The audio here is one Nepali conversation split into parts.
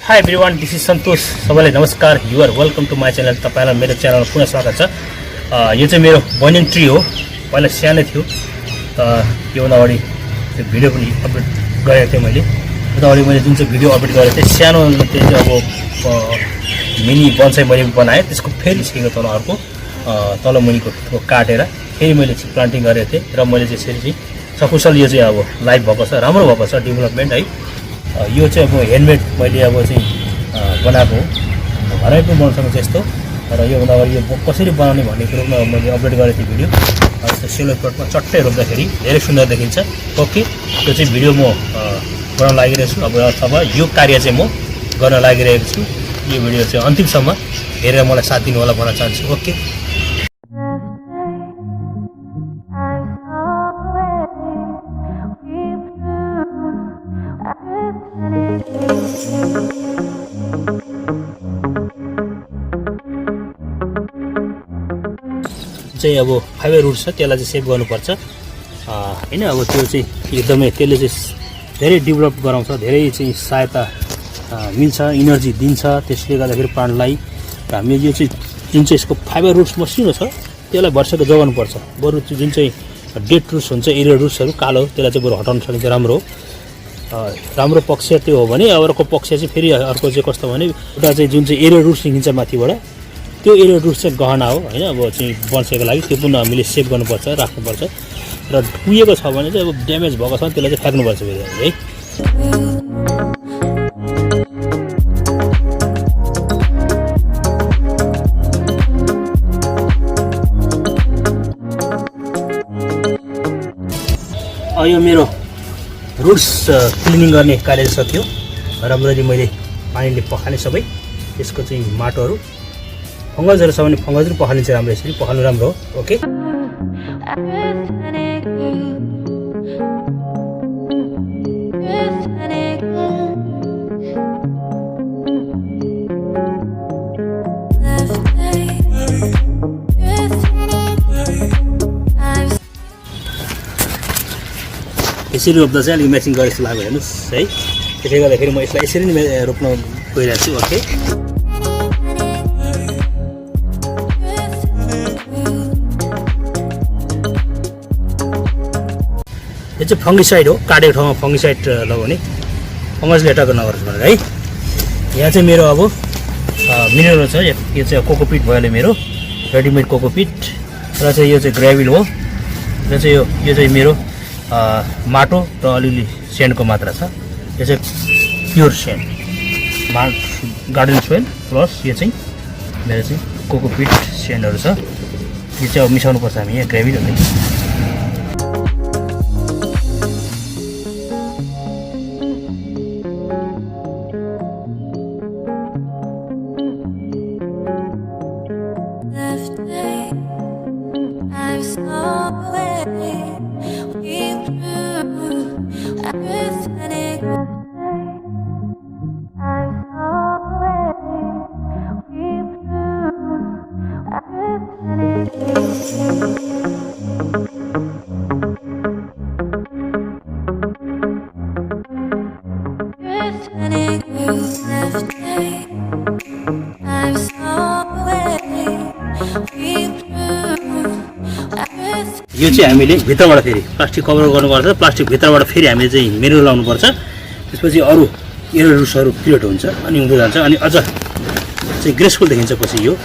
Hi everyone, this is Santosh. सबैलाई नमस्कार. You are welcome to my channel. तपाईलाई मेरो च्यानलमा पुनः स्वागत छ. यो चाहिँ मेरो बनियन ट्री हो. पहिला सानो थियो. यो भन्दा अगाडि त्यो भिडियो पनि अपलोड गरेको थिएँ मैले. त्यो अगाडि मैले जुन चाहिँ भिडियो अपलोड गरेको थिएँ सानो चाहिँ अब मिनी बन्साई मैले बनाएँ. त्यसको फेरि सिकेको तल अर्को तल मुनिको काटेर फेरि मैले चाहिँ प्लान्टिङ गरेको थिएँ र मैले चाहिँ यसरी चाहिँ सकुशल यो चाहिँ अब लाइभ भएको छ, राम्रो भएको छ डेभलपमेन्ट है. यो चाहिँ अब ह्यान्डमेड मैले अब चाहिँ बनाएको हो. घरै पनि बनाउन सक्छ यस्तो. र योभन्दा अगाडि यो कसरी बनाउने भन्ने कुरोमा मैले अपलोड गरेको थिएँ भिडियो. यस्तो सेलो प्लटमा चट्टै रोप्दाखेरि धेरै सुन्दर देखिन्छ. ओके, त्यो चाहिँ भिडियो म बनाउन लागिरहेको छु. अब अथवा यो कार्य चाहिँ म गर्न लागिरहेको छु. यो भिडियो चाहिँ अन्तिमसम्म हेरेर मलाई साथ दिनु होला भन्न चाहन्छु. ओके, चाहिँ अब फाइबर रुट छ त्यसलाई चाहिँ सेभ गर्नुपर्छ हैन. अब त्यो चाहिँ एकदमै त्यसले चाहिँ धेरै डेभलप गराउँछ, धेरै चाहिँ सहायता मिल्छ, इनर्जी दिन्छ. त्यसले गर्दाखेरि प्लान्टलाई हामीले यो चाहिँ जुन चाहिँ यसको फाइबर रुट्स मसिनो छ त्यसलाई भर्सेको जोगाउनुपर्छ. बरु त्यो जुन चाहिँ डेड रुट्स हुन्छ, एरियर रुट्सहरू कालो, त्यसलाई चाहिँ बरु हटाउन सकिन्छ. राम्रो पक्ष त्यो हो भने अर्को पक्ष चाहिँ फेरि अर्को चाहिँ कस्तो भने एउटा चाहिँ जुन चाहिँ एरियर रुट्स निस्किन्छ माथिबाट, त्यो एरियर रुट्स चाहिँ गहना हो हैन. अब चाहिँ बन्साईको लागि त्यो पनि हामीले सेभ गर्नुपर्छ, राख्नुपर्छ. र कुहिएको छ भने चाहिँ अब ड्यामेज भएको छ भने त्यसलाई चाहिँ फ्याक्नुपर्छ फेरि है. यो मेरो रुट्स क्लिनिङ गर्ने कार्य सक्यो. राम्ररी मैले पानीले पखालेँ सबै. यसको चाहिँ माटोहरू फङ्गसहरू छ भने फङ्गसहरू पखालिन्छ राम्रो. यसरी पखाल्नु राम्रो हो. ओके, यसरी रोप्दा चाहिँ अलिक म्याचिङ गरे जस्तो लाग्यो हेर्नुहोस् है. त्यसले गर्दाखेरि म यसलाई यसरी नै रोप्न गइरहेको छु. ओके, यो चाहिँ फङ्गिसाइड हो. काटेको ठाउँमा फङ्गिसाइड लगाउने, फङ्गसले एटाक नगरोस् भनेर है. यहाँ चाहिँ मेरो अब मिनरल छ. यो चाहिँ कोकोपिट भयो मेरो रेडिमेड कोकोपिट. र चाहिँ यो चाहिँ ग्रेभिल हो. र चाहिँ यो चाहिँ मेरो माटो र अलिअलि सेन्डको मात्रा छ. यो चाहिँ pure send garden soil plus यो चाहिँ मेरो चाहिँ कोकोपिट सेन्डहरू छ. यो चाहिँ अब मिसाउनुपर्छ हामी यहाँ ग्रेभिलहरू. यो चाहिँ हामीले भित्रबाट फेरि प्लास्टिक कभर गर्नुपर्छ. प्लास्टिक भित्रबाट फेरि हामीले चाहिँ मिनरल लाउनुपर्छ. त्यसपछि अरू एयर रुट्सहरू क्रिएट हुन्छ अनि हुँदै जान्छ अनि अझ चाहिँ ग्रेसफुल देखिन्छ पछि यो.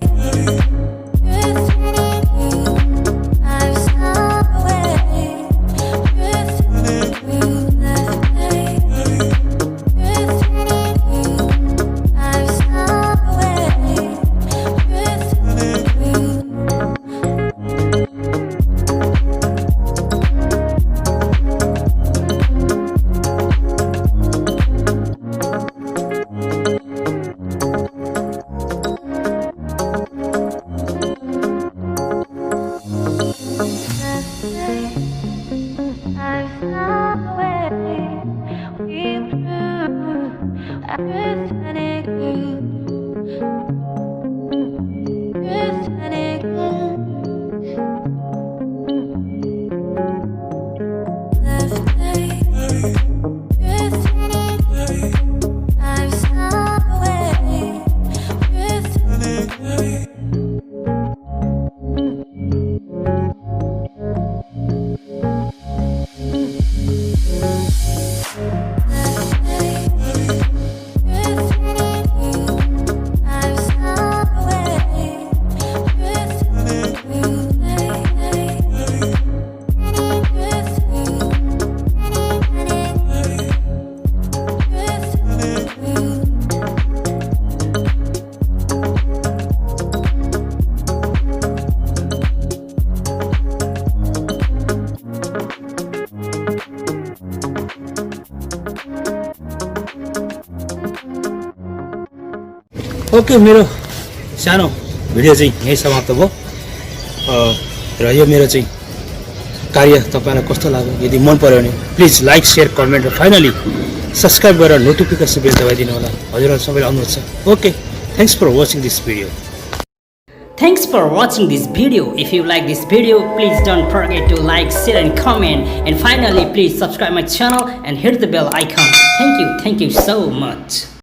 ओके, मेरो सानो भिडियो चाहिँ यहीँ समाप्त भयो र यो मेरो चाहिँ कार्य तपाईँलाई कस्तो लाग्यो, यदि मन पर्यो भने प्लिज लाइक सेयर कमेन्ट र फाइनली सब्सक्राइब गरेर नोटिफिकेसन बेल दबाइदिनु होला। हजुरहरू सबैलाई अनुरोध छ। Okay, thanks for watching this video. Thanks for watching this video. If you like this video, please don't forget to like, share and comment. And finally, please subscribe my channel and hit the bell icon. Thank you so much.